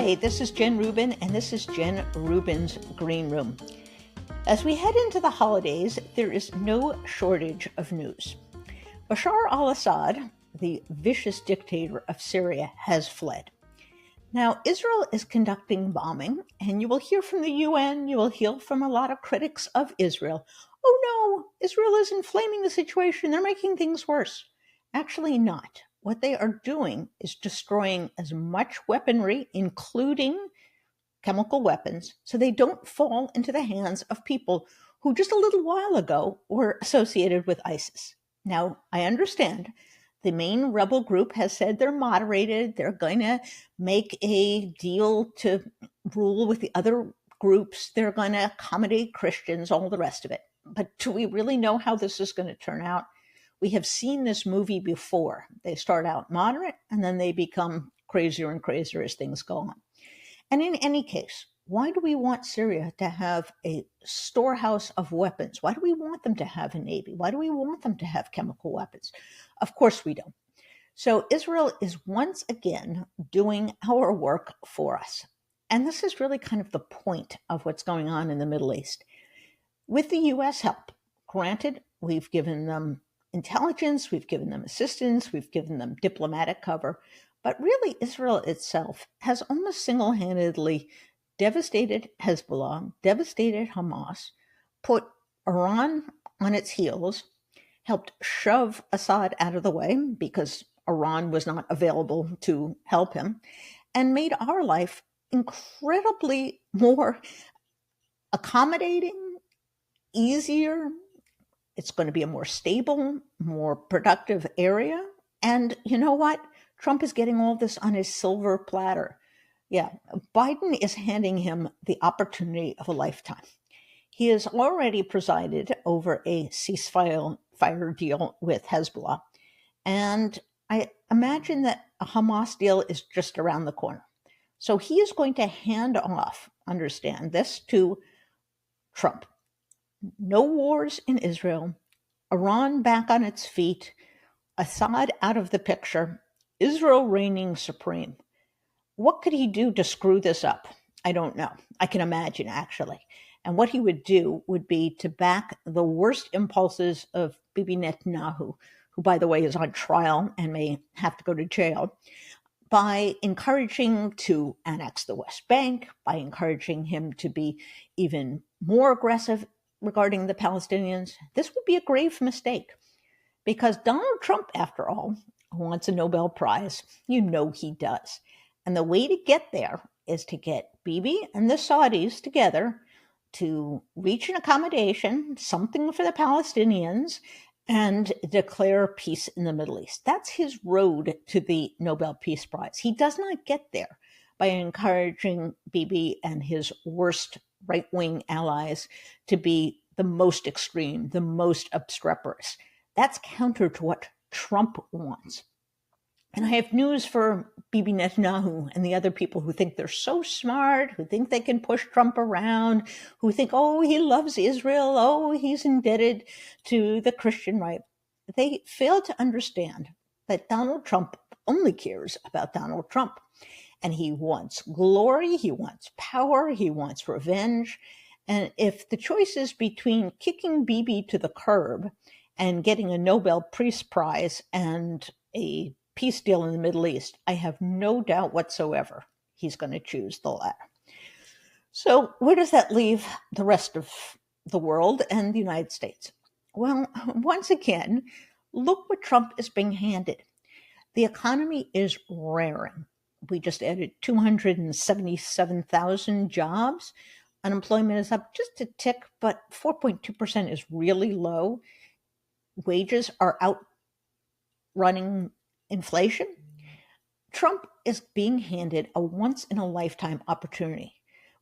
Hi, this is Jen Rubin, and this is Jen Rubin's Green Room. As we head into the holidays, there is no shortage of news. Bashar al-Assad, the vicious dictator of Syria, has fled. Now, Israel is conducting bombing, and you will hear from the UN, you will hear from a lot of critics of Israel. Oh no, Israel is inflaming the situation, they're making things worse. Actually not. What they are doing is destroying as much weaponry, including chemical weapons, so they don't fall into the hands of people who just a little while ago were associated with ISIS. Now, I understand the main rebel group has said they're moderated, they're going to make a deal to rule with the other groups, they're going to accommodate Christians, all the rest of it. But do we really know how this is going to turn out? We have seen this movie before. They start out moderate, and then they become crazier and crazier as things go on. And in any case, why do we want Syria to have a storehouse of weapons? Why do we want them to have a navy? Why do we want them to have chemical weapons? Of course we don't. So Israel is once again doing our work for us. And this is really kind of the point of what's going on in the Middle East. With the U.S. help, granted, we've given them intelligence, we've given them assistance, we've given them diplomatic cover, but really Israel itself has almost single-handedly devastated Hezbollah, devastated Hamas, put Iran on its heels, helped shove Assad out of the way because Iran was not available to help him, and made our life incredibly more accommodating, easier. It's going to be a more stable, more productive area. And you know what? Trump is getting all this on his silver platter. Yeah, Biden is handing him the opportunity of a lifetime. He has already presided over a ceasefire deal with Hezbollah. And I imagine that a Hamas deal is just around the corner. So he is going to hand off, understand this, to Trump. No wars in Israel, Iran back on its feet, Assad out of the picture, Israel reigning supreme. What could he do to screw this up? I don't know. I can imagine, actually. And what he would do would be to back the worst impulses of Bibi Netanyahu, who, by the way, is on trial and may have to go to jail, by encouraging to annex the West Bank, by encouraging him to be even more aggressive regarding the Palestinians. This would be a grave mistake because Donald Trump, after all, wants a Nobel Prize. You know he does. And the way to get there is to get Bibi and the Saudis together to reach an accommodation, something for the Palestinians, and declare peace in the Middle East. That's his road to the Nobel Peace Prize. He does not get there by encouraging Bibi and his worst right-wing allies to be the most extreme, the most obstreperous. That's counter to what Trump wants. And I have news for Bibi Netanyahu and the other people who think they're so smart, who think they can push Trump around, who think, oh, he loves Israel, oh, he's indebted to the Christian right. They fail to understand that Donald Trump only cares about Donald Trump. And he wants glory, he wants power, he wants revenge. And if the choice is between kicking Bibi to the curb and getting a Nobel Peace Prize and a peace deal in the Middle East, I have no doubt whatsoever he's going to choose the latter. So where does that leave the rest of the world and the United States? Well, once again, look what Trump is being handed. The economy is raring. We just added 277,000 jobs. Unemployment is up just a tick, but 4.2% is really low. Wages are outrunning inflation. Trump is being handed a once-in-a-lifetime opportunity.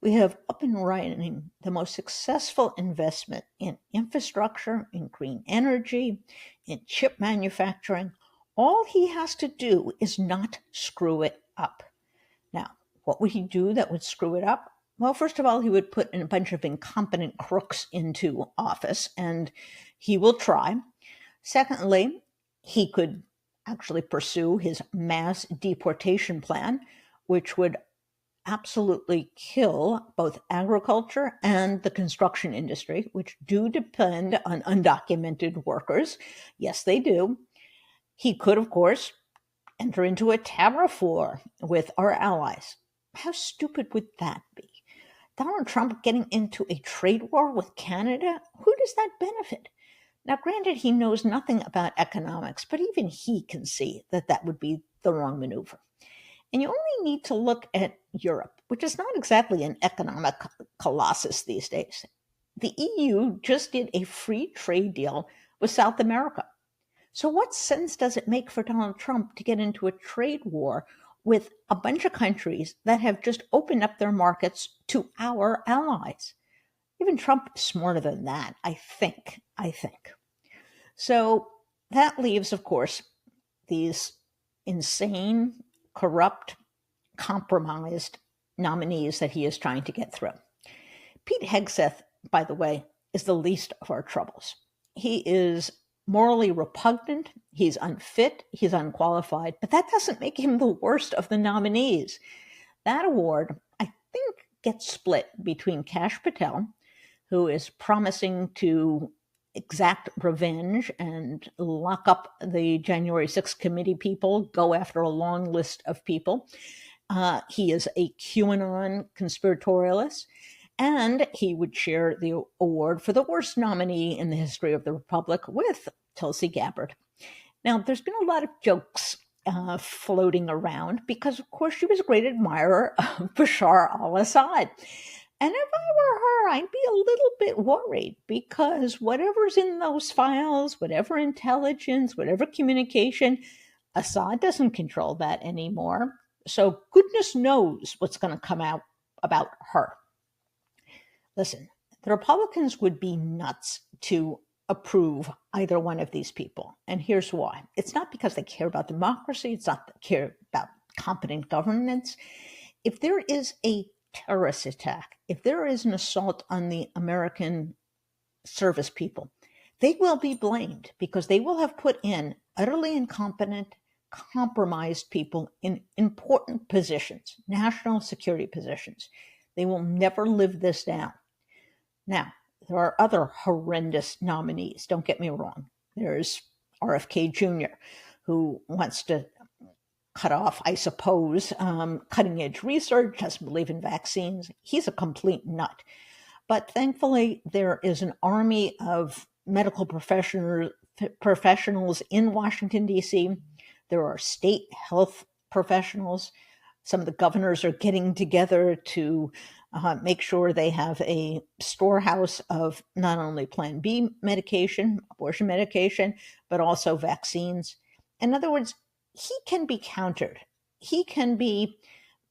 We have up and running the most successful investment in infrastructure, in green energy, in chip manufacturing. All he has to do is not screw it up. Now, what would he do that would screw it up? Well, first of all, he would put in a bunch of incompetent crooks into office, and he will try. Secondly, he could actually pursue his mass deportation plan, which would absolutely kill both agriculture and the construction industry, which do depend on undocumented workers. Yes, they do. He could, of course, enter into a tariff war with our allies. How stupid would that be? Donald Trump getting into a trade war with Canada? Who does that benefit? Now, granted, he knows nothing about economics, but even he can see that that would be the wrong maneuver. And you only need to look at Europe, which is not exactly an economic colossus these days. The EU just did a free trade deal with South America. So, what sense does it make for Donald Trump to get into a trade war with a bunch of countries that have just opened up their markets to our allies? Even Trump is smarter than that, I think. So that leaves, of course, these insane, corrupt, compromised nominees that he is trying to get through. Pete Hegseth, by the way, is the least of our troubles. He is morally repugnant, he's unfit, he's unqualified, but that doesn't make him the worst of the nominees. That award, I think, gets split between Kash Patel, who is promising to exact revenge and lock up the January 6th committee people, go after a long list of people. He is a QAnon conspiratorialist, and he would share the award for the worst nominee in the history of the Republic with Tulsi Gabbard. Now, there's been a lot of jokes floating around because, of course, she was a great admirer of Bashar al-Assad. And if I were her, I'd be a little bit worried because whatever's in those files, whatever intelligence, whatever communication, Assad doesn't control that anymore. So goodness knows what's going to come out about her. Listen, the Republicans would be nuts to approve either one of these people. And here's why. It's not because they care about democracy. It's not they care about competent governance. If there is a terrorist attack, if there is an assault on the American service people, they will be blamed because they will have put in utterly incompetent, compromised people in important positions, national security positions. They will never live this down. Now, there are other horrendous nominees, don't get me wrong. There's RFK Jr., who wants to cut off, I suppose, cutting edge research, doesn't believe in vaccines. He's a complete nut. But thankfully, there is an army of medical professionals in Washington, D.C. There are state health professionals. Some of the governors are getting together to make sure they have a storehouse of not only Plan B medication, abortion medication, but also vaccines. In other words, he can be countered. He can be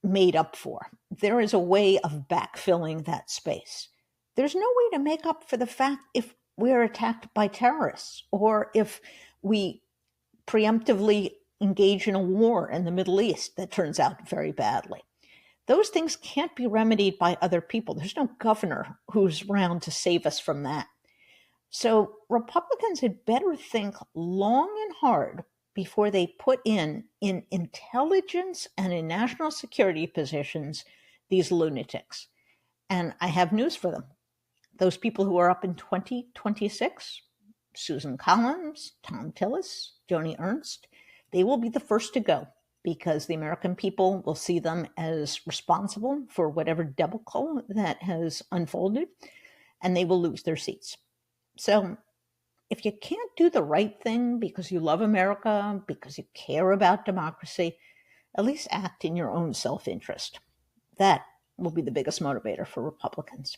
made up for. There is a way of backfilling that space. There's no way to make up for the fact if we're attacked by terrorists or if we preemptively engage in a war in the Middle East that turns out very badly. Those things can't be remedied by other people. There's no governor who's around to save us from that. So Republicans had better think long and hard before they put in intelligence and in national security positions these lunatics. And I have news for them. Those people who are up in 2026, Susan Collins, Tom Tillis, Joni Ernst, they will be the first to go because the American people will see them as responsible for whatever debacle that has unfolded, and they will lose their seats. So if you can't do the right thing because you love America, because you care about democracy, at least act in your own self-interest. That will be the biggest motivator for Republicans.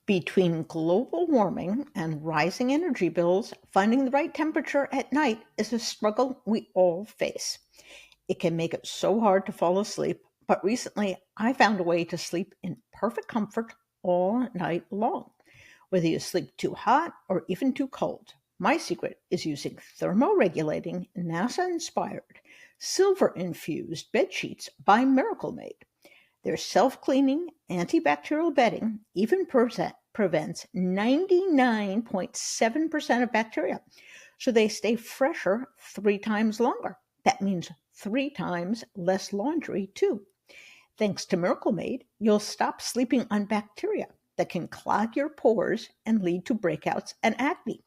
Between global warming and rising energy bills, finding the right temperature at night is a struggle we all face. It can make it so hard to fall asleep, but recently I found a way to sleep in perfect comfort all night long, whether you sleep too hot or even too cold. My secret is using thermoregulating, NASA-inspired, silver-infused bed sheets by Miracle Made. Their self-cleaning, antibacterial bedding even prevents 99.7% of bacteria. so they stay fresher 3 times longer. That means 3 times less laundry, too. Thanks to Miracle Made, you'll stop sleeping on bacteria that can clog your pores and lead to breakouts and acne.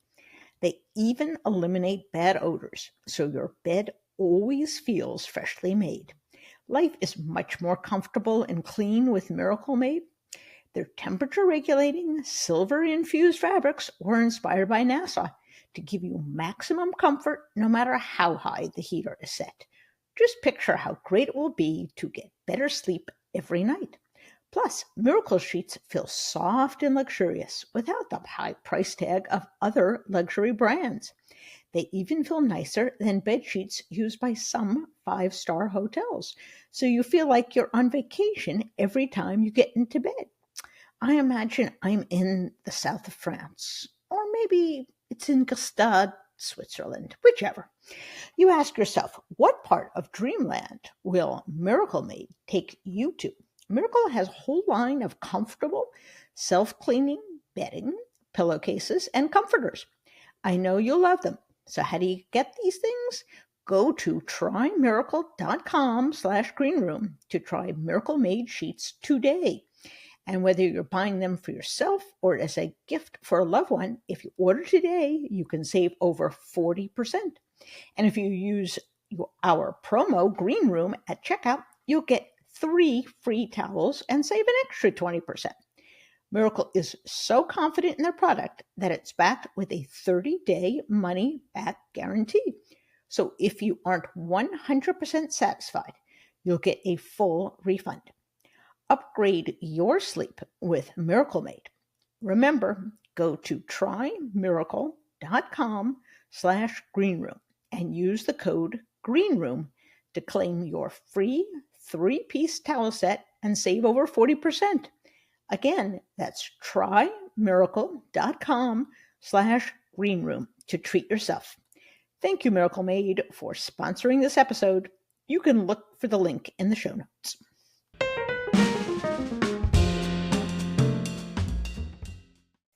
They even eliminate bad odors, so your bed always feels freshly made. Life is much more comfortable and clean with Miracle Made. Their temperature regulating, silver infused fabrics were inspired by NASA to give you maximum comfort no matter how high the heater is set. Just picture how great it will be to get better sleep every night. Plus, Miracle Sheets feel soft and luxurious without the high price tag of other luxury brands. They even feel nicer than bed sheets used by some 5-star hotels, so you feel like you're on vacation every time you get into bed. I imagine I'm in the south of France, or maybe it's in Gstaad, Switzerland, whichever. You ask yourself, what part of Dreamland will Miracle Made take you to? Miracle has a whole line of comfortable, self-cleaning bedding, pillowcases, and comforters. I know you'll love them. So how do you get these things? Go to trymiracle.com/greenroom to try Miracle Made sheets today. And whether you're buying them for yourself or as a gift for a loved one, if you order today, you can save over 40%. And if you use our promo Green Room at checkout, you'll get 3 free towels and save an extra 20%. Miracle is so confident in their product that it's backed with a 30-day money-back guarantee. So if you aren't 100% satisfied, you'll get a full refund. Upgrade your sleep with Miracle Made. Remember, go to trymiracle.com/greenroom and use the code GREENROOM to claim your free 3-piece towel set and save over 40%. Again, that's trymiracle.com/greenroom to treat yourself. Thank you, Miracle Made, for sponsoring this episode. You can look for the link in the show notes.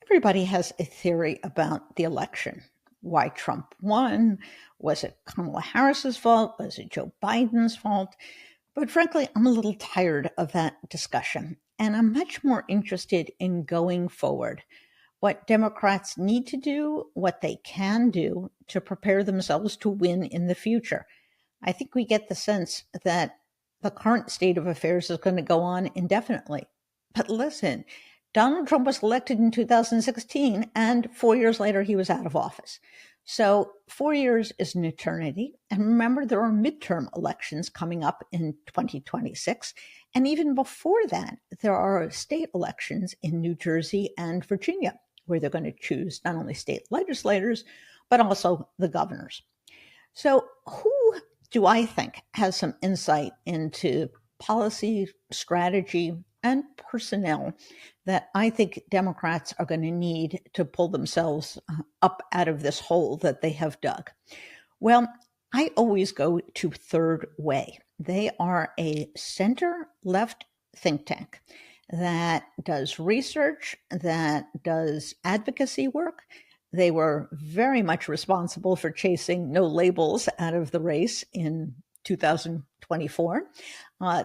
Everybody has a theory about the election. Why Trump won? Was it Kamala Harris's fault? Was it Joe Biden's fault? But frankly, I'm a little tired of that discussion, and I'm much more interested in going forward. What Democrats need to do, what they can do to prepare themselves to win in the future. I think we get the sense that the current state of affairs is going to go on indefinitely. But listen, Donald Trump was elected in 2016, and 4 years later, he was out of office. So 4 years is an eternity. And remember, there are midterm elections coming up in 2026. And even before that, there are state elections in New Jersey and Virginia, where they're going to choose not only state legislators, but also the governors. So who do I think has some insight into policy, strategy, and personnel that I think Democrats are going to need to pull themselves up out of this hole that they have dug? Well, I always go to Third Way. They are a center-left think tank that does research, that does advocacy work. They were very much responsible for chasing no labels out of the race in 2024.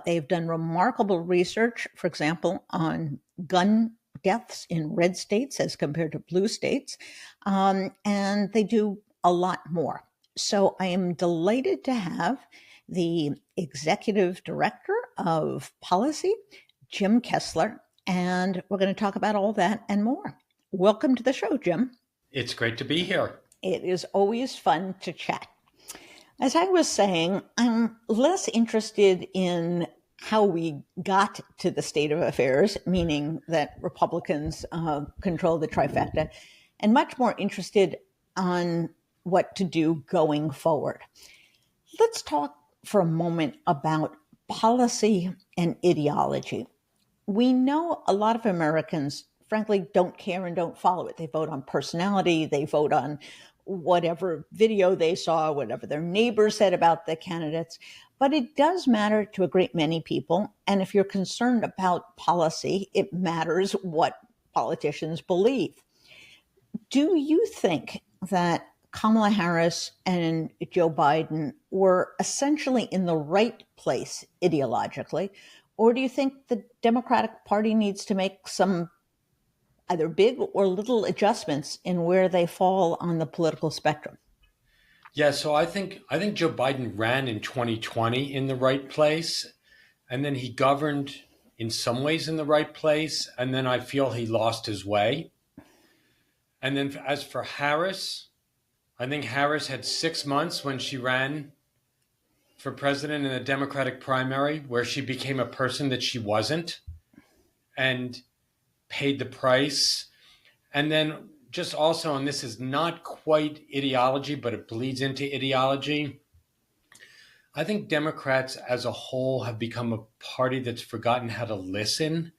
They've done remarkable research, for example, on gun deaths in red states as compared to blue states, and they do a lot more. So I am delighted to have the executive director of policy, Jim Kessler, and we're going to talk about all that and more. Welcome to the show, Jim. It's great to be here. It is always fun to chat. As I was saying, I'm less interested in how we got to the state of affairs, meaning that Republicans control the trifecta, and much more interested on what to do going forward. Let's talk for a moment about policy and ideology. We know a lot of Americans, frankly, don't care and don't follow it. They vote on personality. They vote on whatever video they saw, whatever their neighbors said about the candidates. But it does matter to a great many people. And if you're concerned about policy, it matters what politicians believe. Do you think that Kamala Harris and Joe Biden were essentially in the right place ideologically? Or do you think the Democratic Party needs to make some either big or little adjustments in where they fall on the political spectrum? Yeah, so I think Joe Biden ran in 2020 in the right place, and then he governed in some ways in the right place, and then I feel he lost his way. And then as for Harris, I think Harris had 6 months when she ran for president in the Democratic primary where she became a person that she wasn't and paid the price. And then just also, and this is not quite ideology, but it bleeds into ideology. I think Democrats as a whole have become a party that's forgotten how to listen.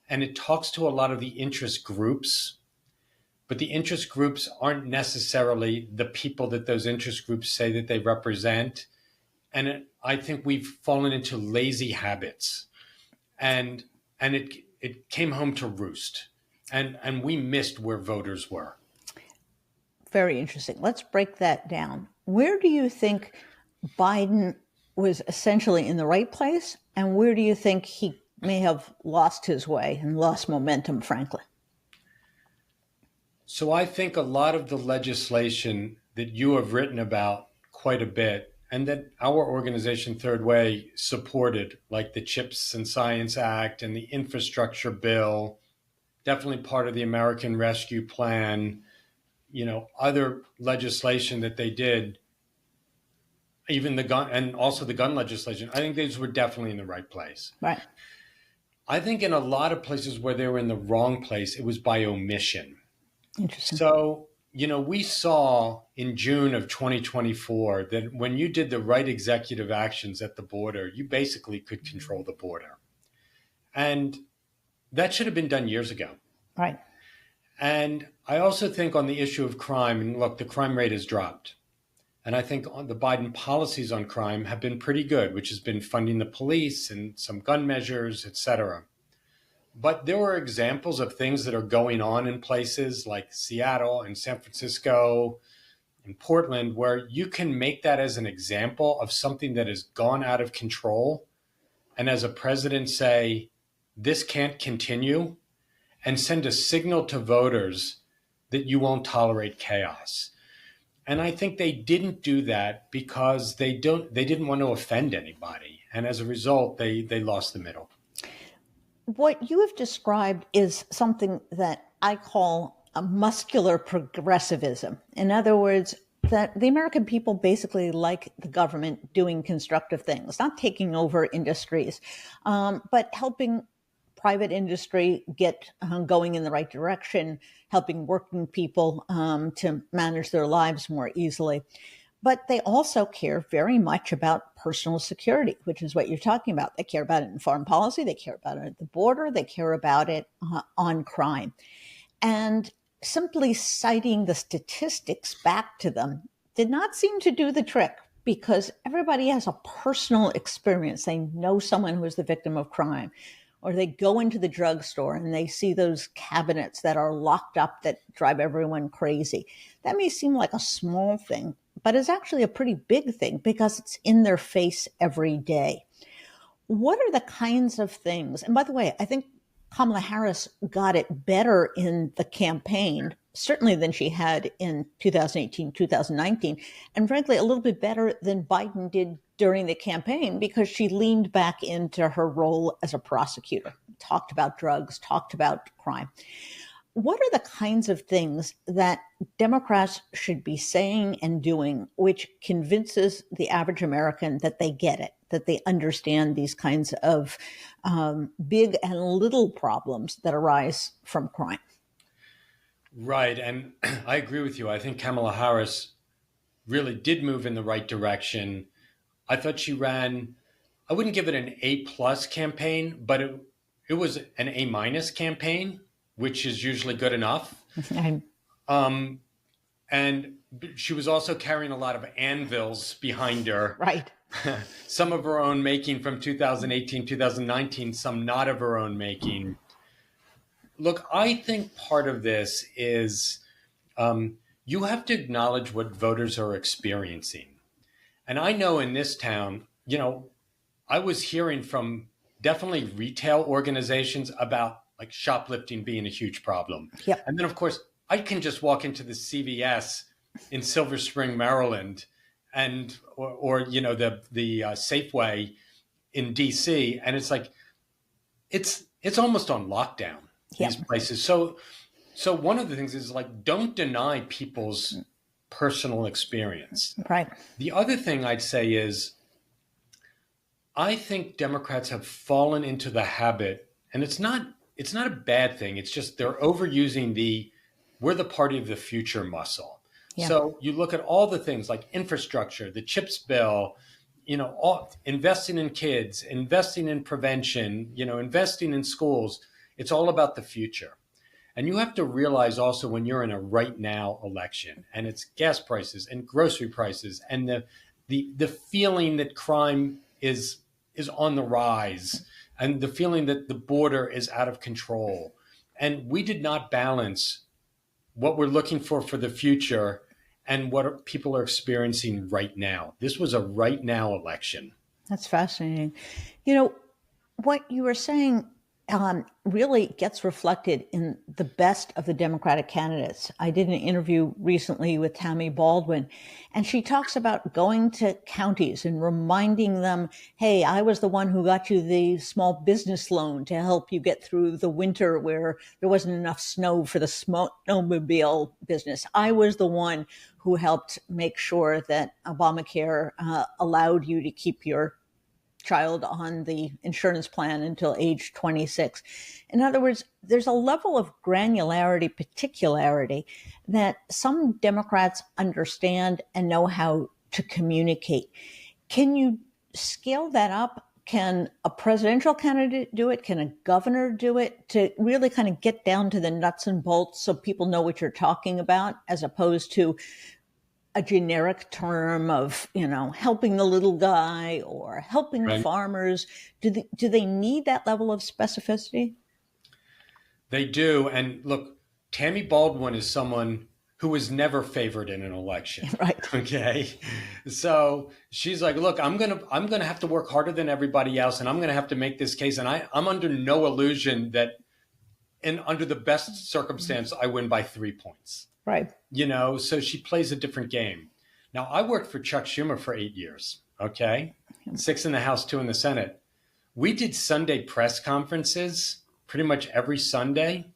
And it talks to a lot of the interest groups, but the interest groups aren't necessarily the people that those interest groups say that they represent. And I think we've fallen into lazy habits. And it came home to roost. And we missed where voters were. Very interesting. Let's break that down. Where do you think Biden was essentially in the right place, and where do you think he may have lost his way and lost momentum, frankly? So I think a lot of the legislation that you have written about quite a bit and that our organization Third Way supported, like the CHIPS and Science Act and the infrastructure bill, definitely part of the American Rescue Plan, other legislation that they did, even the gun and also the gun legislation. I think these were definitely in the right place. Right. I think in a lot of places where they were in the wrong place, it was by omission. Interesting. So, we saw in June of 2024 that when you did the right executive actions at the border, you basically could control the border. And that should have been done years ago. Right. And I also think on the issue of crime, and look, the crime rate has dropped. And I think the Biden policies on crime have been pretty good, which has been funding the police and some gun measures, et cetera. But there were examples of things that are going on in places like Seattle and San Francisco and Portland, where you can make that as an example of something that has gone out of control. And as a president say, this can't continue, and send a signal to voters that you won't tolerate chaos. And I think they didn't do that because they didn't want to offend anybody. And as a result, they lost the middle. What you have described is something that I call a muscular progressivism. In other words, that the American people basically like the government doing constructive things, not taking over industries, but helping private industry get going in the right direction, helping working people to manage their lives more easily. But they also care very much about personal security, which is what you're talking about. They care about it in foreign policy. They care about it at the border. They care about it on crime. And simply citing the statistics back to them did not seem to do the trick, because everybody has a personal experience. They know someone who was the victim of crime, or they go into the drugstore and they see those cabinets that are locked up that drive everyone crazy. That may seem like a small thing, but it's actually a pretty big thing because it's in their face every day. What are the kinds of things? And by the way, I think Kamala Harris got it better in the campaign, certainly than she had in 2018, 2019, and frankly, a little bit better than Biden did during the campaign, because she leaned back into her role as a prosecutor, talked about drugs, talked about crime. What are the kinds of things that Democrats should be saying and doing which convinces the average American that they get it, that they understand these kinds of big and little problems that arise from crime? Right. And I agree with you. I think Kamala Harris really did move in the right direction. I thought she ran, I wouldn't give it an A+ campaign, but it was an A- campaign, which is usually good enough. And she was also carrying a lot of anvils behind her. Right. Some of her own making from 2018, 2019, some not of her own making. Look, I think part of this is you have to acknowledge what voters are experiencing. And I know in this town, I was hearing from definitely retail organizations about like shoplifting being a huge problem. Yep. And then, of course, I can just walk into the CVS in Silver Spring, Maryland, and or the Safeway in DC, and it's like it's almost on lockdown, Yep. these places. So one of the things is like, don't deny people's personal experience. Right. The other thing I'd say is, I think Democrats have fallen into the habit, and it's not a bad thing. It's just they're overusing we're the party of the future muscle. Yeah. So you look at all the things like infrastructure, the CHIPS bill, investing in kids, investing in prevention, investing in schools. It's all about the future. And you have to realize also when you're in a right now election, and it's gas prices and grocery prices and the feeling that crime is on the rise, and the feeling that the border is out of control. And we did not balance what we're looking for the future and what people are experiencing right now. This was a right now election. That's fascinating. What you were saying really gets reflected in the best of the Democratic candidates. I did an interview recently with Tammy Baldwin, and she talks about going to counties and reminding them, hey, I was the one who got you the small business loan to help you get through the winter where there wasn't enough snow for the snowmobile business. I was the one who helped make sure that Obamacare allowed you to keep your child on the insurance plan until age 26. In other words, there's a level of granularity, particularity that some Democrats understand and know how to communicate. Can you scale that up? Can a presidential candidate do it? Can a governor do it to really kind of get down to the nuts and bolts so people know what you're talking about, as opposed to a generic term of, helping the little guy or helping Right. farmers? Do they need that level of specificity? They do. And look, Tammy Baldwin is someone who was never favored in an election. Right. Okay. So she's like, look, I'm gonna have to work harder than everybody else, and I'm gonna have to make this case. And I'm under no illusion that under the best circumstance, I win by 3 points. Right. So she plays a different game. Now, I worked for Chuck Schumer for 8 years, okay? 6 in the House, 2 in the Senate. We did Sunday press conferences pretty much every Sunday.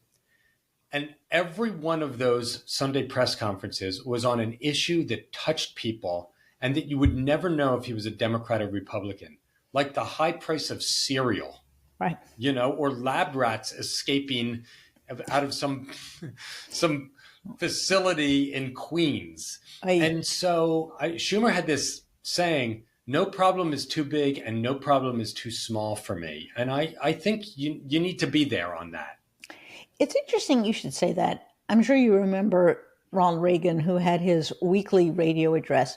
And every one of those Sunday press conferences was on an issue that touched people and that you would never know if he was a Democrat or Republican, like the high price of cereal, Right. Or lab rats escaping out of some facility in Queens. And so Schumer had this saying, no problem is too big and no problem is too small for me. And I think you need to be there on that. It's interesting you should say that. I'm sure you remember Ronald Reagan, who had his weekly radio address.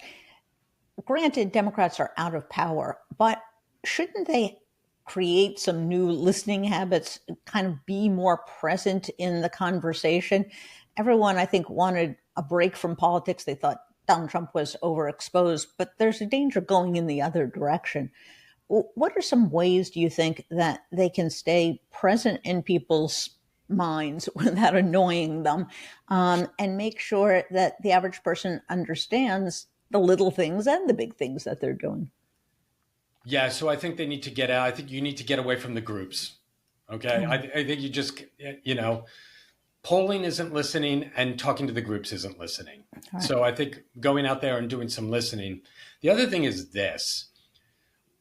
Granted, Democrats are out of power, but shouldn't they create some new listening habits, kind of be more present in the conversation? Everyone, I think, wanted a break from politics. They thought Donald Trump was overexposed, but there's a danger going in the other direction. What are some ways, do you think, that they can stay present in people's minds without annoying them, and make sure that the average person understands the little things and the big things that they're doing? Yeah, so I think they need to get out. I think you need to get away from the groups. Okay. I think you just, polling isn't listening and talking to the groups isn't listening. Right. So I think going out there and doing some listening. The other thing is this.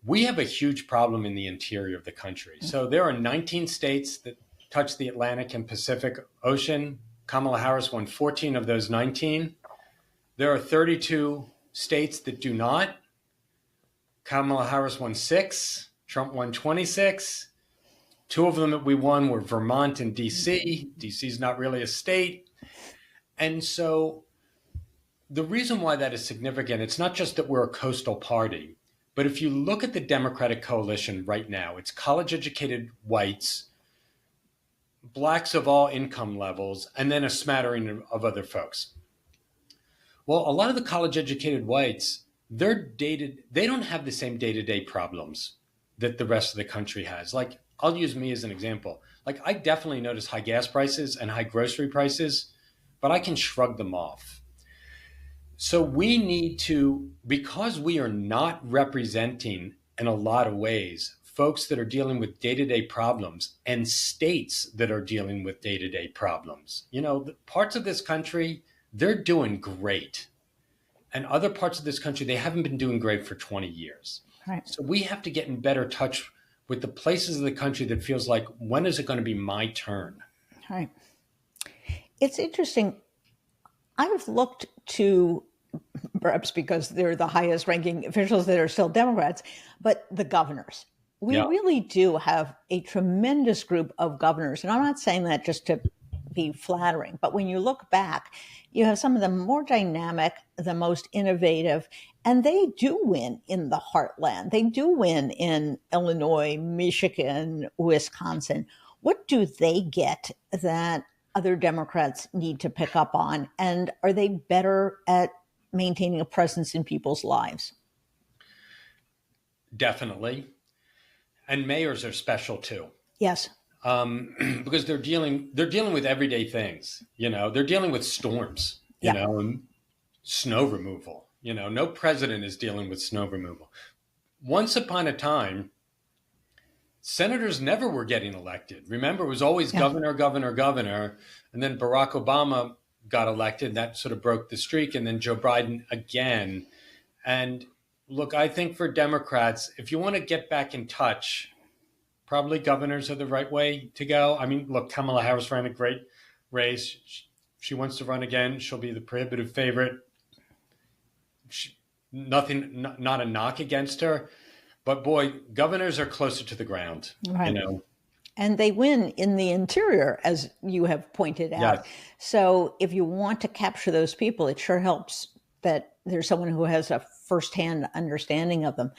We have a huge problem in the interior of the country. So there are 19 states that touch the Atlantic and Pacific Ocean. Kamala Harris won 14 of those 19. There are 32 states that do not. Kamala Harris won 6. Trump won 26. 2 of them that we won were Vermont and DC. DC is not really a state. And so the reason why that is significant, it's not just that we're a coastal party, but if you look at the Democratic coalition right now, it's college-educated whites, blacks of all income levels, and then a smattering of other folks. Well, a lot of the college educated whites, they don't have the same day-to-day problems that the rest of the country has. Like, I'll use me as an example. Like, I definitely notice high gas prices and high grocery prices, but I can shrug them off. So we need to, because we are not representing in a lot of ways folks that are dealing with day-to-day problems and states that are dealing with day-to-day problems. The parts of this country, they're doing great. And other parts of this country, they haven't been doing great for 20 years. Right. So we have to get in better touch with the places of the country that feels like, when is it going to be my turn? Right. It's interesting. I've looked to, perhaps because they're the highest ranking officials that are still Democrats, but the governors. We really do have a tremendous group of governors. And I'm not saying that just to be flattering, but when you look back, you have some of the more dynamic, the most innovative, and they do win in the heartland. They do win in Illinois, Michigan, Wisconsin. What do they get that other Democrats need to pick up on? And are they better at maintaining a presence in people's lives? Definitely. And mayors are special too. Yes. Because they're dealing with everyday things. They're dealing with storms, and snow removal. No president is dealing with snow removal. Once upon a time, senators never were getting elected. Remember, it was always governor, governor, governor. And then Barack Obama got elected. That sort of broke the streak. And then Joe Biden again. And look, I think for Democrats, if you want to get back in touch, probably governors are the right way to go. I mean, look, Kamala Harris ran a great race. She wants to run again. She'll be the prohibitive favorite. Not a knock against her. But boy, governors are closer to the ground, right. And they win in the interior, as you have pointed out. Yes. So if you want to capture those people, it sure helps that there's someone who has a firsthand understanding of them.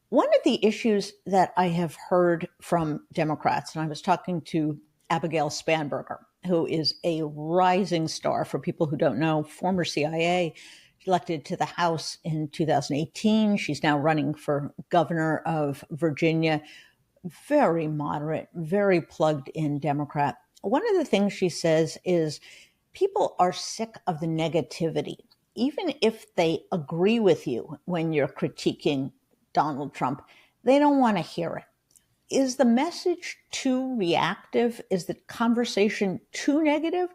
One of the issues that I have heard from Democrats, and I was talking to Abigail Spanberger, who is a rising star for people who don't know, former CIA, elected to the House in 2018. She's now running for governor of Virginia. Very moderate, very plugged in Democrat. One of the things she says is people are sick of the negativity. Even if they agree with you when you're critiquing Donald Trump, they don't want to hear it. Is the message too reactive? Is the conversation too negative?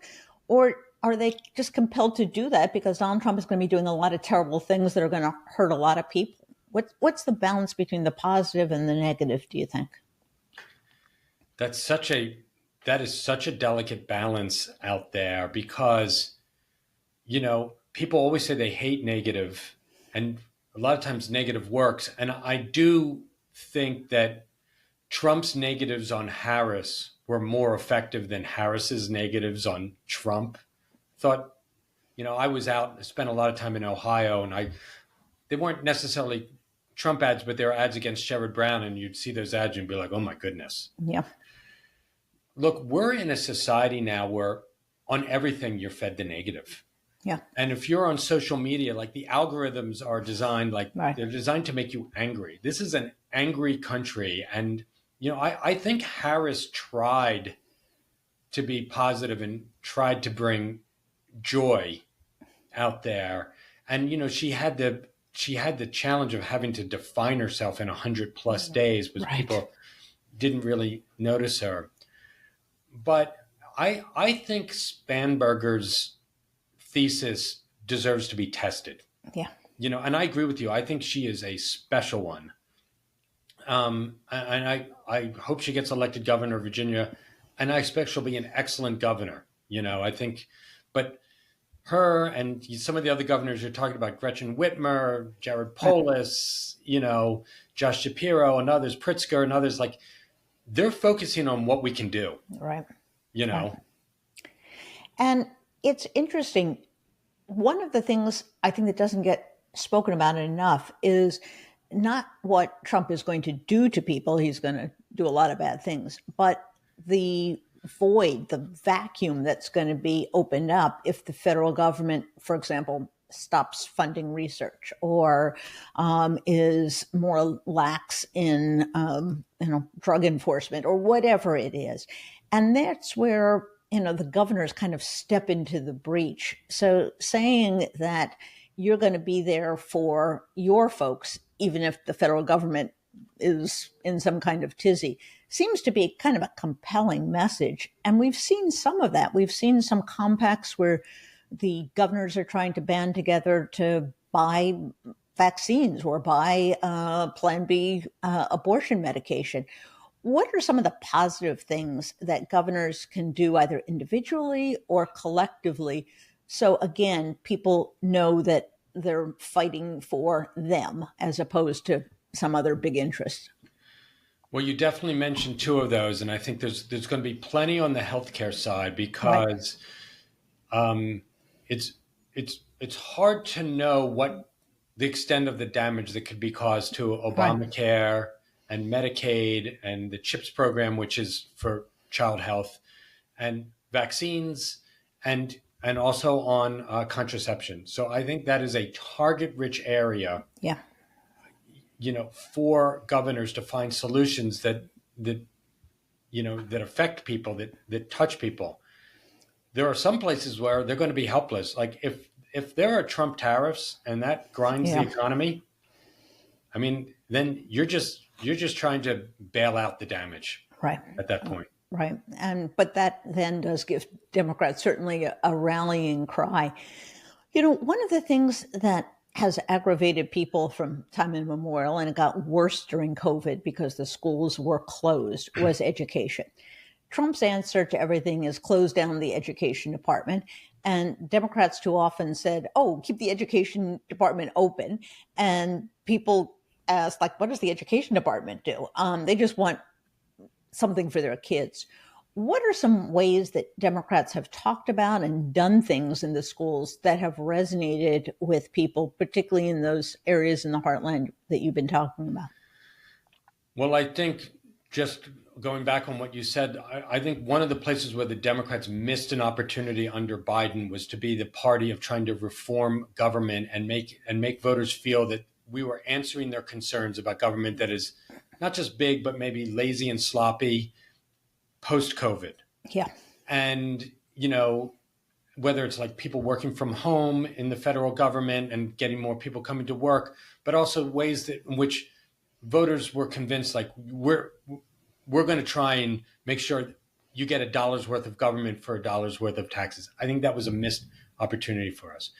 Or are they just compelled to do that because Donald Trump is going to be doing a lot of terrible things that are going to hurt a lot of people? What's the balance between the positive and the negative, do you think? That is such a delicate balance out there because, people always say they hate negative, and a lot of times negative works. And I do think that Trump's negatives on Harris were more effective than Harris's negatives on Trump. I was out, spent a lot of time in Ohio, and they weren't necessarily Trump ads, but they were ads against Sherrod Brown, and you'd see those ads and be like, oh my goodness. Yeah. Look, we're in a society now where on everything you're fed the negative. Yeah. And if you're on social media, like the algorithms are designed, right. They're designed to make you angry. This is an angry country. And, I think Harris tried to be positive and tried to bring joy out there. And, she had the challenge of having to define herself in 100+ days, because right. people didn't really notice her. But I think Spanberger's thesis deserves to be tested. Yeah. And I agree with you. I think she is a special one. And I hope she gets elected governor of Virginia, and I expect she'll be an excellent governor. I think, but her and some of the other governors you're talking about, Gretchen Whitmer, Jared Polis, Josh Shapiro and others, Pritzker and others, they're focusing on what we can do. Right. Right. And it's interesting. One of the things I think that doesn't get spoken about enough is not what Trump is going to do to people. He's going to do a lot of bad things, but the void, the vacuum that's going to be opened up if the federal government, for example, stops funding research or is more lax in drug enforcement or whatever it is. And that's where the governors kind of step into the breach. So saying that you're going to be there for your folks, even if the federal government is in some kind of tizzy, seems to be kind of a compelling message. And we've seen some of that. We've seen some compacts where the governors are trying to band together to buy vaccines or buy Plan B abortion medication. What are some of the positive things that governors can do either individually or collectively? So again, people know that they're fighting for them as opposed to some other big interest. Well, you definitely mentioned two of those, and I think there's going to be plenty on the healthcare side because it's hard to know what the extent of the damage that could be caused to Obamacare and Medicaid and the CHIPS program, which is for child health, and vaccines, and also on contraception. So I think that is a target-rich area. Yeah. For governors to find solutions that affect people, that touch people. There are some places where they're going to be helpless. Like if there are Trump tariffs and that grinds the economy, I mean, then you're just trying to bail out the damage at that point. Right. But that then does give Democrats certainly a rallying cry. One of the things that has aggravated people from time immemorial, and it got worse during COVID because the schools were closed, was education. Trump's answer to everything is close down the education department. And Democrats too often said, oh, keep the education department open. And people asked, what does the education department do? They just want something for their kids. What are some ways that Democrats have talked about and done things in the schools that have resonated with people, particularly in those areas in the heartland that you've been talking about? Well, I think just going back on what you said, I think one of the places where the Democrats missed an opportunity under Biden was to be the party of trying to reform government and make voters feel that we were answering their concerns about government that is not just big, but maybe lazy and sloppy post-COVID. Yeah. And, whether it's like people working from home in the federal government and getting more people coming to work, but also ways in which voters were convinced, we're going to try and make sure you get $1 worth of government for $1 worth of taxes. I think that was a missed opportunity for us.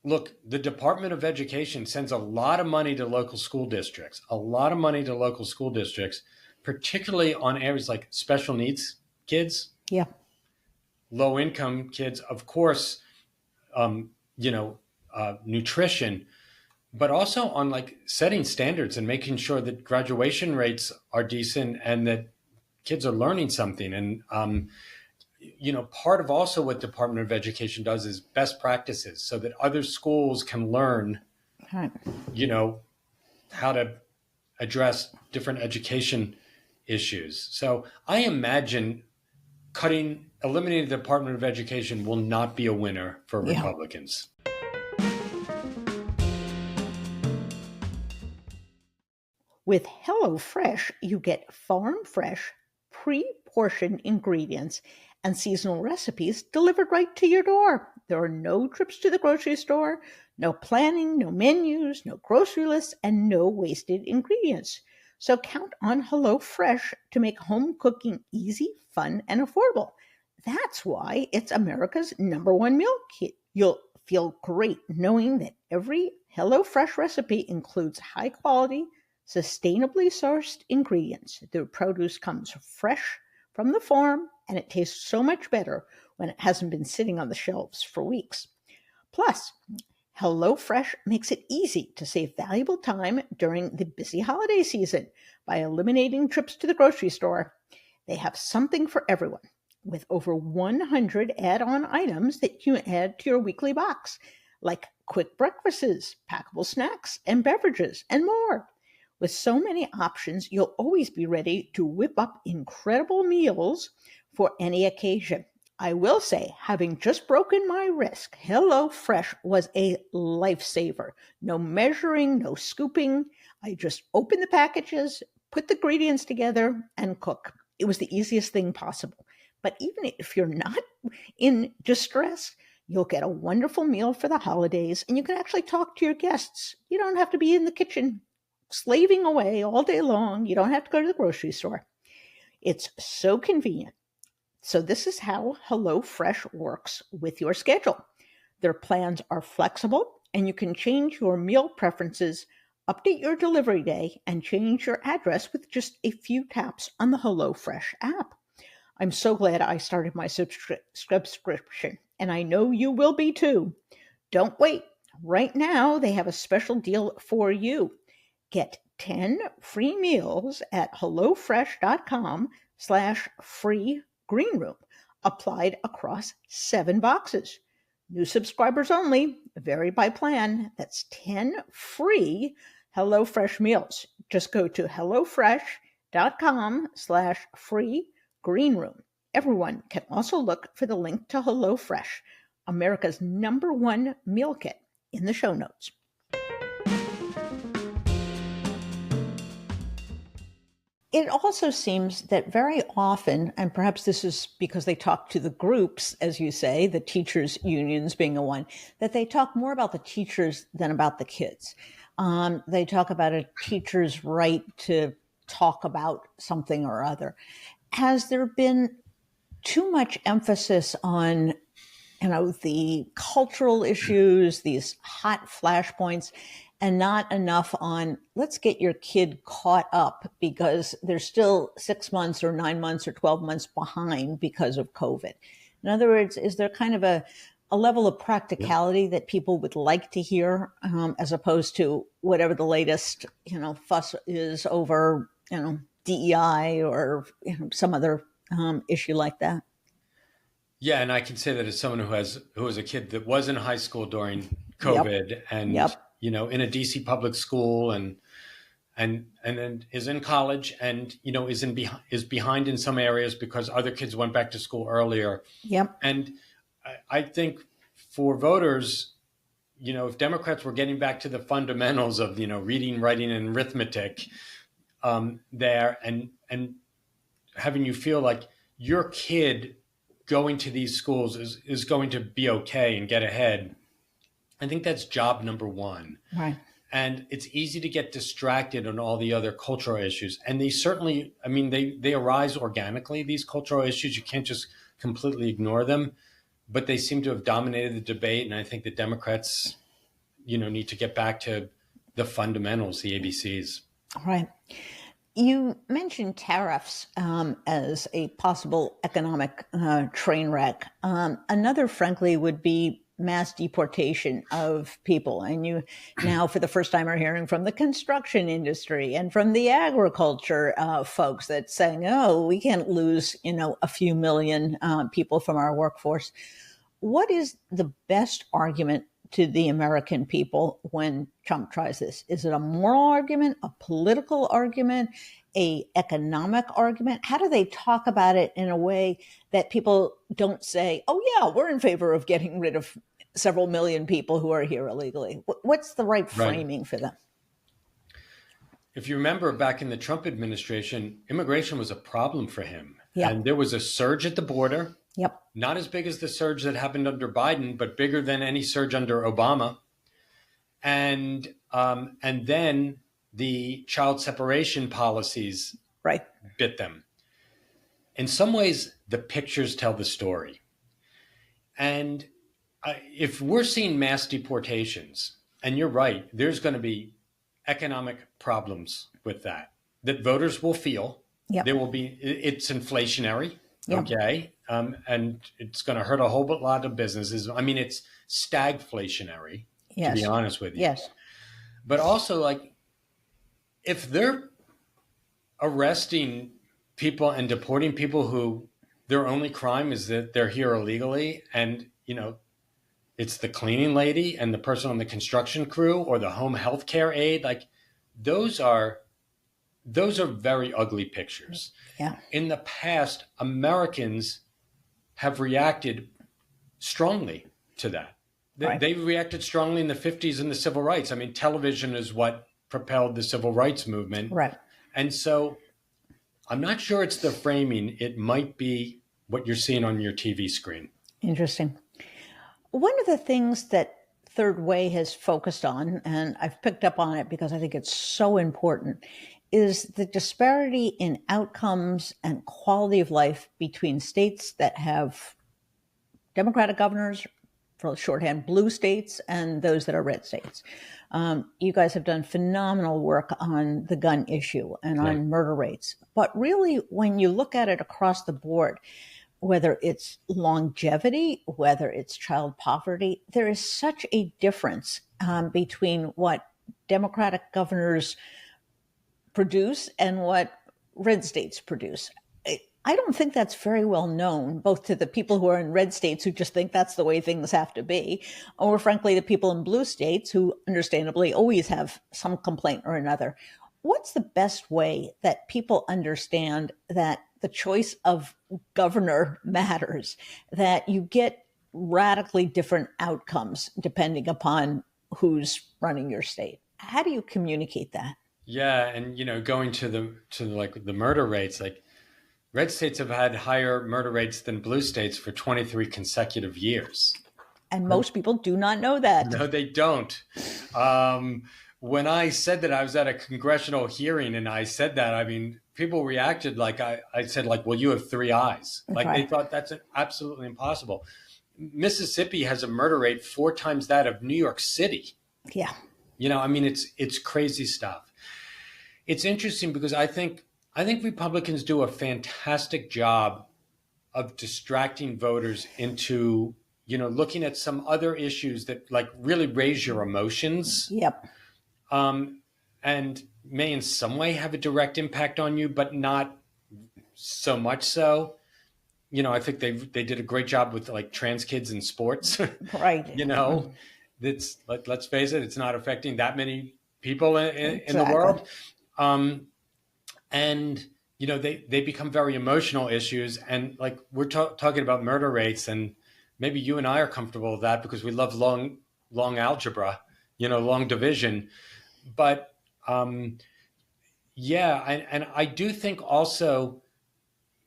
Look, the Department of Education sends a lot of money to local school districts, particularly on areas like special needs kids, low income kids, of course, nutrition, but also on setting standards and making sure that graduation rates are decent and that kids are learning something. And, part of also what Department of Education does is best practices so that other schools can learn, how to address different education issues. So I imagine eliminating the Department of Education will not be a winner for Republicans. With HelloFresh, you get farm-fresh, pre-portioned ingredients and seasonal recipes delivered right to your door. There are no trips to the grocery store, no planning, no menus, no grocery lists, and no wasted ingredients. So count on HelloFresh to make home cooking easy, fun, and affordable. That's why it's America's #1 meal kit. You'll feel great knowing that every HelloFresh recipe includes high-quality, sustainably sourced ingredients. The produce comes fresh from the farm, and it tastes so much better when it hasn't been sitting on the shelves for weeks. Plus, HelloFresh makes it easy to save valuable time during the busy holiday season by eliminating trips to the grocery store. They have something for everyone, with over 100 add-on items that you add to your weekly box, like quick breakfasts, packable snacks, and beverages, and more. With so many options, you'll always be ready to whip up incredible meals for any occasion. I will say, having just broken my wrist, HelloFresh was a lifesaver. No measuring, no scooping. I just open the packages, put the ingredients together, and cook. It was the easiest thing possible. But even if you're not in distress, you'll get a wonderful meal for the holidays, and you can actually talk to your guests. You don't have to be in the kitchen slaving away all day long. You don't have to go to the grocery store. It's so convenient. So this is how HelloFresh works with your schedule. Their plans are flexible, and you can change your meal preferences, update your delivery day, and change your address with just a few taps on the HelloFresh app. I'm so glad I started my subscription, and I know you will be too. Don't wait. Right now, they have a special deal for you. Get 10 free meals at hellofresh.com/free green room, applied across 7 boxes. New subscribers only, vary by plan. That's 10 free HelloFresh meals. Just go to hellofresh.com/free green room. Everyone can also look for the link to HelloFresh, America's #1 meal kit, in the show notes. It also seems that very often, and perhaps this is because they talk to the groups, as you say, the teachers' unions being a one, that they talk more about the teachers than about the kids. They talk about a teacher's right to talk about something or other. Has there been too much emphasis on the cultural issues, these hot flashpoints, and not enough on let's get your kid caught up because they're still 6 months or 9 months or 12 months behind because of COVID? In other words, is there kind of a level of practicality that people would like to hear, as opposed to whatever the latest, fuss is over, DEI or some other issue like that? Yeah, and I can say that as someone who was a kid that was in high school during COVID, and in a DC public school, and then is in college, and is behind in some areas because other kids went back to school earlier. Yep. And I think for voters, if Democrats were getting back to the fundamentals of reading, writing, and arithmetic, there, and having you feel like your kid going to these schools is going to be okay and get ahead, I think that's job number one. Right. And it's easy to get distracted on all the other cultural issues. And they certainly, they arise organically, these cultural issues. You can't just completely ignore them, but they seem to have dominated the debate. And I think the Democrats, need to get back to the fundamentals, the ABCs. Right. You mentioned tariffs as a possible economic train wreck. Another, frankly, would be mass deportation of people. And you now, for the first time, are hearing from the construction industry and from the agriculture folks that's saying, oh, we can't lose, a few million people from our workforce. What is the best argument to the American people when Trump tries this? Is it a moral argument, a political argument, a economic argument? How do they talk about it in a way that people don't say, oh yeah, we're in favor of getting rid of several million people who are here illegally? What's the right framing for them? If you remember back in the Trump administration, immigration was a problem for him. Yep. And there was a surge at the border. Yep. Not as big as the surge that happened under Biden, but bigger than any surge under Obama. And then the child separation policies bit them. In some ways, the pictures tell the story. And if we're seeing mass deportations, and you're right, there's going to be economic problems with that voters will feel. Yep. There will be, it's inflationary. Yep. Okay. And it's going to hurt a whole lot of businesses. It's stagflationary, to be honest with you. Yes. But also, if they're arresting people and deporting people who their only crime is that they're here illegally, and, it's the cleaning lady and the person on the construction crew or the home health care aide, those are very ugly pictures. Yeah. In the past, Americans have reacted strongly to that. Right. They reacted strongly in the 50s in the civil rights. I mean, television is what propelled the civil rights movement. Right. And so I'm not sure it's the framing. It might be what you're seeing on your TV screen. Interesting. One of the things that Third Way has focused on, and I've picked up on it because I think it's so important, is the disparity in outcomes and quality of life between states that have Democratic governors, for shorthand, blue states, and those that are red states. You guys have done phenomenal work on the gun issue and on murder rates. But really, when you look at it across the board, whether it's longevity, whether it's child poverty, there is such a difference between what Democratic governors produce and what red states produce. I don't think that's very well known, both to the people who are in red states who just think that's the way things have to be, or frankly, the people in blue states who understandably always have some complaint or another. What's the best way that people understand that the choice of governor matters, that you get radically different outcomes depending upon who's running your state? How do you communicate that? Yeah, and going to the murder rates, like red states have had higher murder rates than blue states for 23 consecutive years. And most people do not know that. No, they don't. When I said that, I was at a congressional hearing and I said that, I mean, people reacted like I said, like, well, you have three eyes. Like They thought that's absolutely impossible. Mississippi has a murder rate 4 times that of New York City. Yeah. I mean, it's crazy stuff. It's interesting because I think Republicans do a fantastic job of distracting voters into, looking at some other issues that like really raise your emotions. Yep. And may in some way have a direct impact on you, but not so much so. I think they did a great job with like trans kids in sports. Right. That's let's face it, it's not affecting that many people in the world. And they become very emotional issues, and like we're talking about murder rates, and maybe you and I are comfortable with that because we love long algebra, long division. But yeah, and I do think also,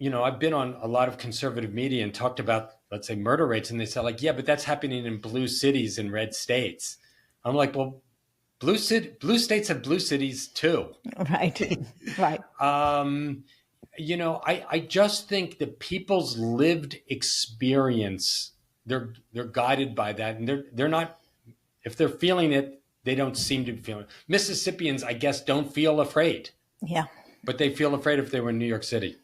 I've been on a lot of conservative media and talked about, let's say, murder rates, and they say like, yeah, but that's happening in blue cities and red states. I'm like, well, blue states have blue cities too. Right. Right. I just think that people's lived experience, they're guided by that, and they're not, if they're feeling it, they don't seem to be feeling it. Mississippians, I guess, don't feel afraid. Yeah. But they feel afraid if they were in New York City.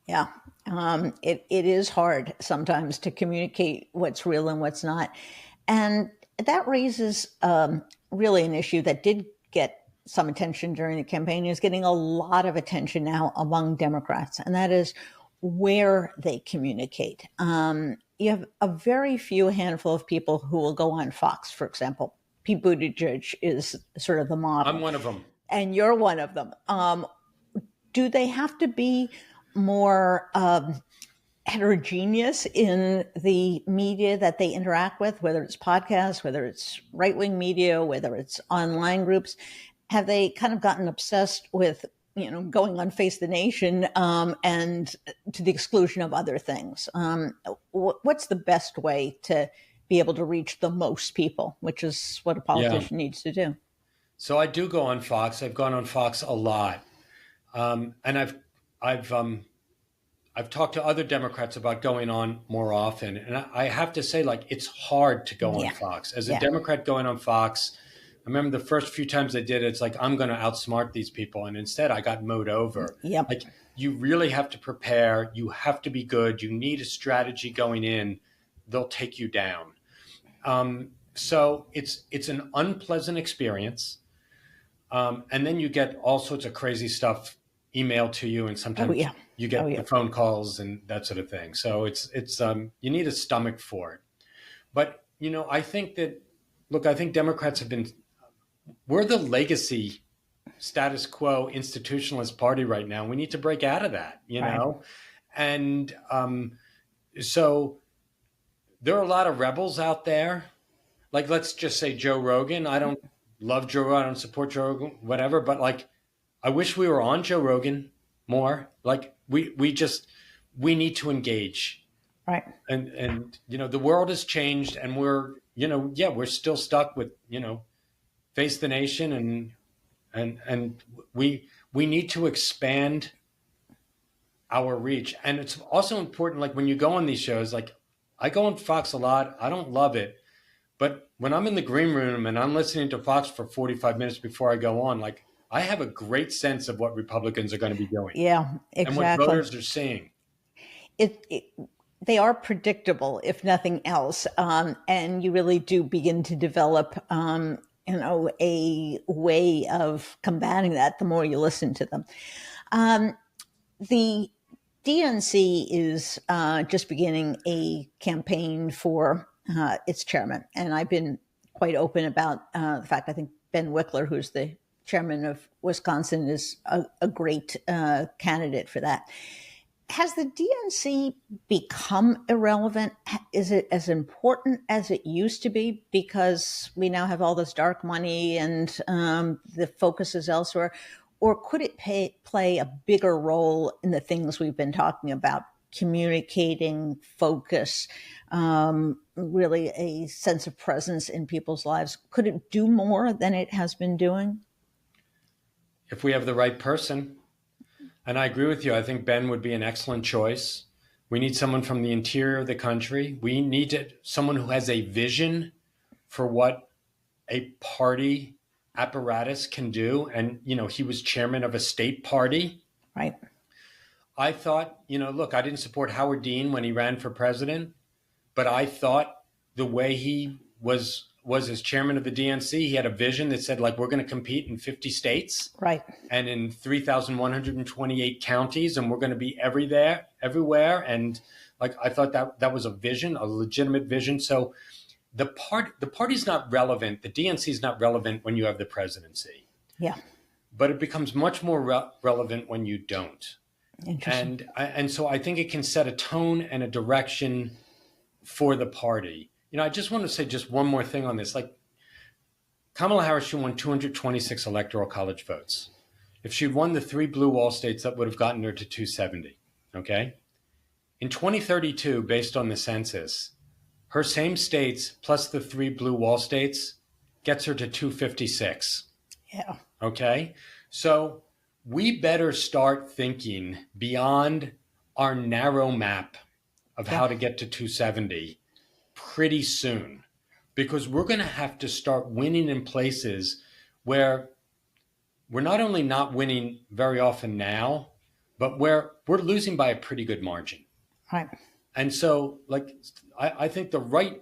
Yeah. It is hard sometimes to communicate what's real and what's not. And that raises really an issue that did get some attention during the campaign, is getting a lot of attention now among Democrats, and that is where they communicate. You have a very few handful of people who will go on Fox, for example. Pete Buttigieg is sort of the model. I'm one of them. And you're one of them. Do they have to be more heterogeneous in the media that they interact with, whether it's podcasts, whether it's right-wing media, whether it's online groups? Have they kind of gotten obsessed with, going on Face the Nation and to the exclusion of other things? What's the best way to be able to reach the most people, which is what a politician needs to do? So I do go on Fox. I've gone on Fox a lot. And I've talked to other Democrats about going on more often. And I have to say, like, it's hard to go on Fox. As a Democrat going on Fox, I remember the first few times I did it, it's like, I'm going to outsmart these people. And instead I got mowed over. Yep. Like, you really have to prepare. You have to be good. You need a strategy going in. They'll take you down. So it's an unpleasant experience. And then you get all sorts of crazy stuff emailed to you, and sometimes you get the phone calls and that sort of thing. So it's you need a stomach for it. But I think Democrats we're the legacy status quo institutionalist party right now. We need to break out of that, Right. And so there are a lot of rebels out there. Like, let's just say Joe Rogan. I don't love Joe Rogan. I don't support Joe Rogan, whatever. But like, I wish we were on Joe Rogan more. Like, we need to engage. Right. And the world has changed, and we're still stuck with face the nation, and we need to expand our reach. And it's also important, like when you go on these shows, like I go on Fox a lot. I don't love it, but when I'm in the green room and I'm listening to Fox for 45 minutes before I go on, like I have a great sense of what Republicans are going to be doing. Yeah, exactly. And what voters are saying. They are predictable, if nothing else. And you really do begin to develop, a way of combating that the more you listen to them. The DNC is just beginning a campaign for its chairman. And I've been quite open about the fact I think Ben Wickler, who's the chairman of Wisconsin, is a great candidate for that. Has the DNC become irrelevant? Is it as important as it used to be because we now have all this dark money and the focus is elsewhere? Or could it play a bigger role in the things we've been talking about, communicating, focus, really a sense of presence in people's lives? Could it do more than it has been doing? If we have the right person. And I agree with you. I think Ben would be an excellent choice. We need someone from the interior of the country. We need someone who has a vision for what a party apparatus can do. And, he was chairman of a state party. Right. I thought, look, I didn't support Howard Dean when he ran for president, but I thought the way he was as chairman of the DNC, he had a vision that said, like, we're going to compete in 50 states. Right. And in 3,128 counties, and we're going to be everywhere. And like, I thought that was a vision, a legitimate vision. So the party's not relevant. The DNC is not relevant when you have the presidency. Yeah. But it becomes much more relevant when you don't. Interesting. And so I think it can set a tone and a direction for the party. I just want to say just one more thing on this. Like, Kamala Harris, she won 226 electoral college votes. If she'd won the 3 blue wall states, that would have gotten her to 270. Okay. In 2032, based on the census, her same states plus the 3 blue wall states gets her to 256. Yeah. Okay. So we better start thinking beyond our narrow map of how to get to 270 pretty soon, because we're going to have to start winning in places where we're not only not winning very often now, but where we're losing by a pretty good margin. Right. And so, like, I think the right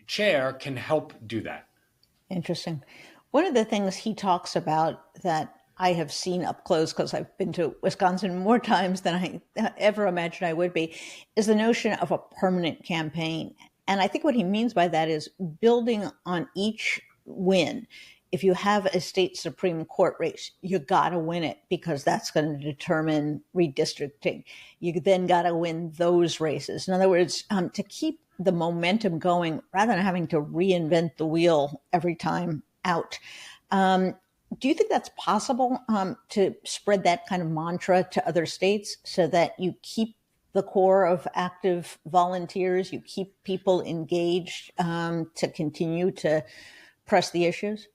chair can help do that. Interesting. One of the things he talks about that I have seen up close, because I've been to Wisconsin more times than I ever imagined I would be, is the notion of a permanent campaign. And I think what he means by that is building on each win. If you have a state Supreme Court race, you got to win it because that's going to determine redistricting. You then got to win those races. In other words, to keep the momentum going rather than having to reinvent the wheel every time out. Do you think that's possible to spread that kind of mantra to other states so that you keep the core of active volunteers, you keep people engaged to continue to press the issues?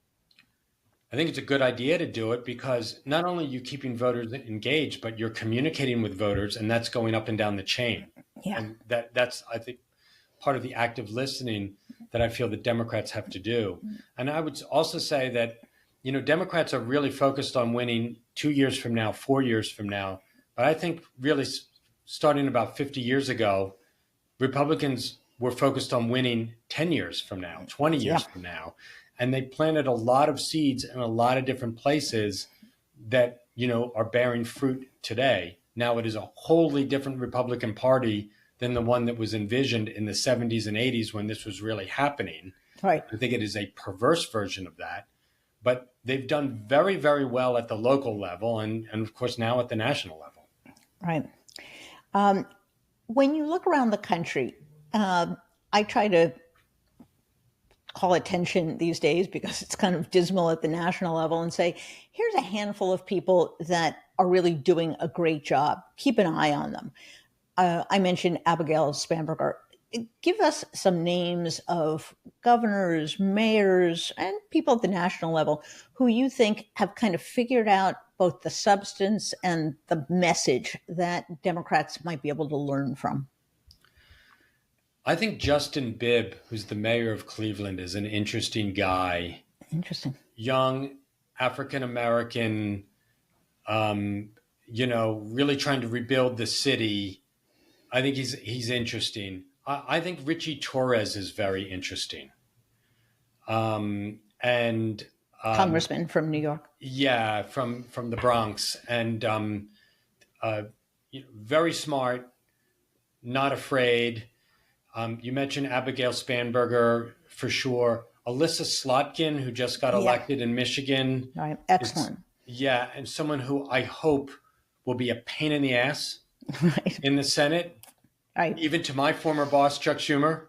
I think it's a good idea to do it because not only are you keeping voters engaged, but you're communicating with voters, and that's going up and down the chain. Yeah. And that's, I think, part of the active listening that I feel that Democrats have to do. And I would also say that, Democrats are really focused on winning 2 years from now, 4 years from now. But I think really starting about 50 years ago, Republicans were focused on winning 10 years from now, 20 years from now. And they planted a lot of seeds in a lot of different places that, are bearing fruit today. Now it is a wholly different Republican Party than the one that was envisioned in the 70s and 80s when this was really happening. Right. I think it is a perverse version of that. But they've done very, very well at the local level and of course, now at the national level. Right. When you look around the country, I try to call attention these days because it's kind of dismal at the national level and say, here's a handful of people that are really doing a great job. Keep an eye on them. I mentioned Abigail Spanberger. Give us some names of governors, mayors, and people at the national level who you think have kind of figured out both the substance and the message that Democrats might be able to learn from. I think Justin Bibb, who's the mayor of Cleveland, is an interesting guy. Interesting. Young, African American, really trying to rebuild the city. I think he's interesting. I think Richie Torres is very interesting. Congressman from New York. Yeah, from the Bronx, and very smart, not afraid. You mentioned Abigail Spanberger for sure. Alyssa Slotkin, who just got elected in Michigan. Right. Excellent. And someone who I hope will be a pain in the ass in the Senate. Right. Even to my former boss, Chuck Schumer,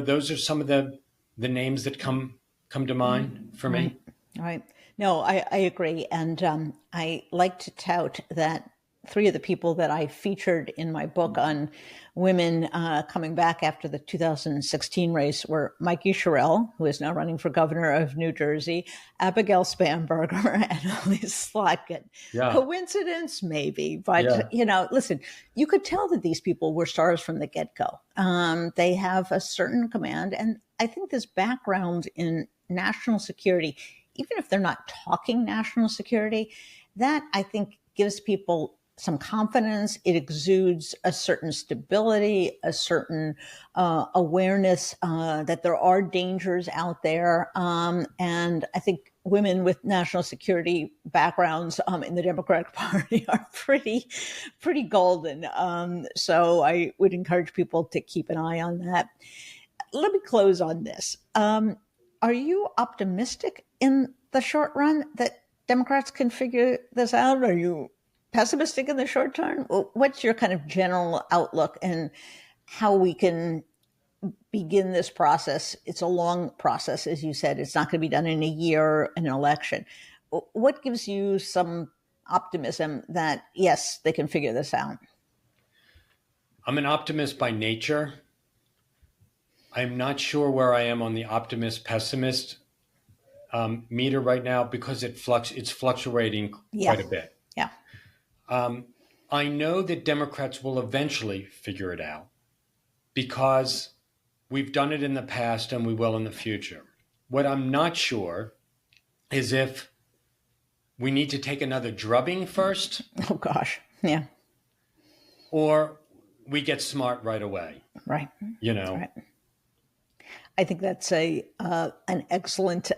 those are some of the names that come to mind for me. Right. No, I agree. And I like to tout that three of the people that I featured in my book on women coming back after the 2016 race were Mikey Sherrill, who is now running for governor of New Jersey, Abigail Spanberger, and Elise Slotkin. Yeah. Coincidence? Maybe. But, listen, you could tell that these people were stars from the get-go. They have a certain command. And I think this background in national security, even if they're not talking national security, that I think gives people some confidence. It exudes a certain stability, a certain awareness that there are dangers out there. And I think women with national security backgrounds in the Democratic Party are pretty golden. So I would encourage people to keep an eye on that. Let me close on this. Are you optimistic in the short run that Democrats can figure this out? Are you pessimistic in the short term? What's your kind of general outlook and how we can begin this process? It's a long process, as you said. It's not going to be done in a year, an election. What gives you some optimism that, yes, they can figure this out? I'm an optimist by nature. I'm not sure where I am on the optimist-pessimist meter right now because it's fluctuating quite a bit. Yeah. I know that Democrats will eventually figure it out because we've done it in the past and we will in the future. What I'm not sure is if we need to take another drubbing first. Oh, gosh. Yeah. Or we get smart right away. Right. Right. I think that's an excellent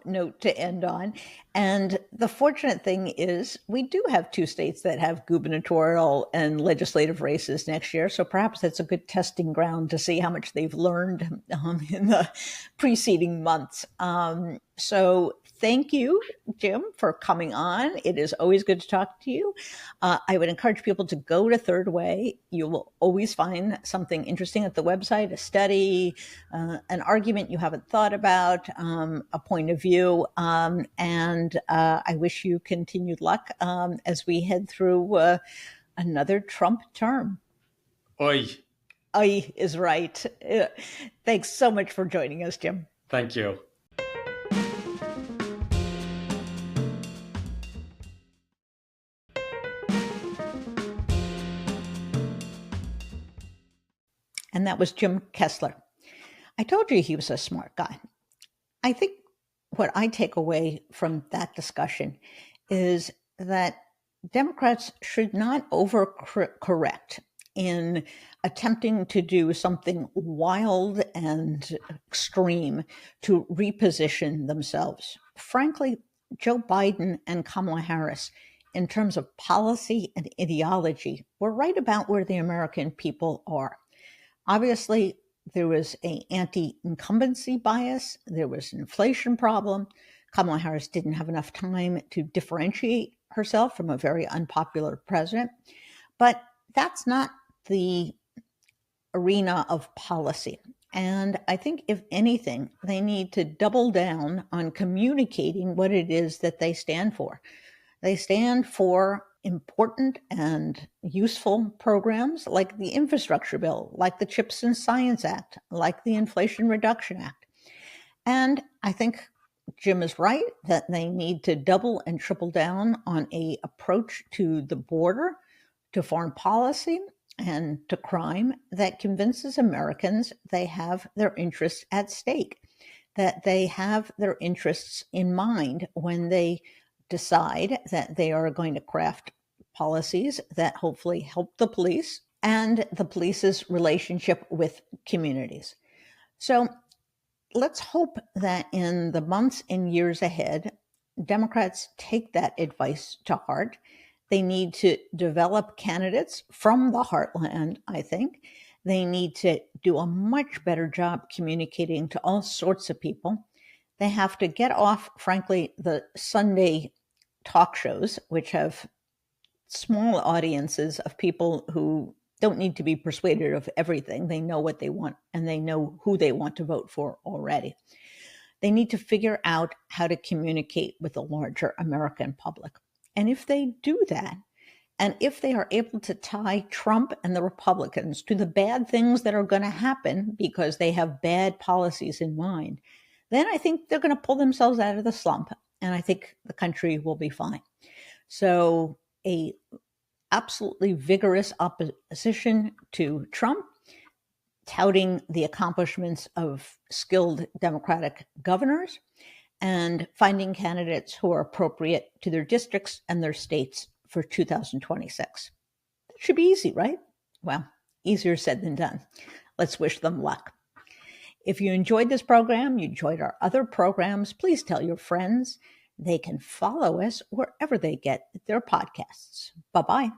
note to end on. And the fortunate thing is we do have two states that have gubernatorial and legislative races next year. So perhaps that's a good testing ground to see how much they've learned in the preceding months. So thank you, Jim, for coming on. It is always good to talk to you. I would encourage people to go to Third Way. You will always find something interesting at the website, a study, an argument you haven't thought about, a point of view. And I wish you continued luck as we head through another Trump term. Oy. Oy is right. Thanks so much for joining us, Jim. Thank you. And that was Jim Kessler. I told you he was a smart guy. I think what I take away from that discussion is that Democrats should not overcorrect in attempting to do something wild and extreme to reposition themselves. Frankly, Joe Biden and Kamala Harris, in terms of policy and ideology, were right about where the American people are. Obviously, there was an anti-incumbency bias. There was an inflation problem. Kamala Harris didn't have enough time to differentiate herself from a very unpopular president. But that's not the arena of policy. And I think, if anything, they need to double down on communicating what it is that they stand for. They stand for important and useful programs like the Infrastructure Bill, like the Chips and Science Act, like the Inflation Reduction Act. And I think Jim is right that they need to double and triple down on an approach to the border, to foreign policy, and to crime that convinces Americans they have their interests at stake, that they have their interests in mind when they decide that they are going to craft policies that hopefully help the police and the police's relationship with communities. So let's hope that in the months and years ahead, Democrats take that advice to heart. They need to develop candidates from the heartland, I think. They need to do a much better job communicating to all sorts of people. They have to get off, frankly, the Sunday talk shows, which have small audiences of people who don't need to be persuaded of everything. They know what they want, and they know who they want to vote for already. They need to figure out how to communicate with the larger American public. And if they do that, and if they are able to tie Trump and the Republicans to the bad things that are going to happen because they have bad policies in mind, then I think they're going to pull themselves out of the slump, and I think the country will be fine. So a absolutely vigorous opposition to Trump, touting the accomplishments of skilled Democratic governors, and finding candidates who are appropriate to their districts and their states for 2026. That should be easy, right? Well, easier said than done. Let's wish them luck. If you enjoyed this program, you enjoyed our other programs, please tell your friends. They can follow us wherever they get their podcasts. Bye-bye.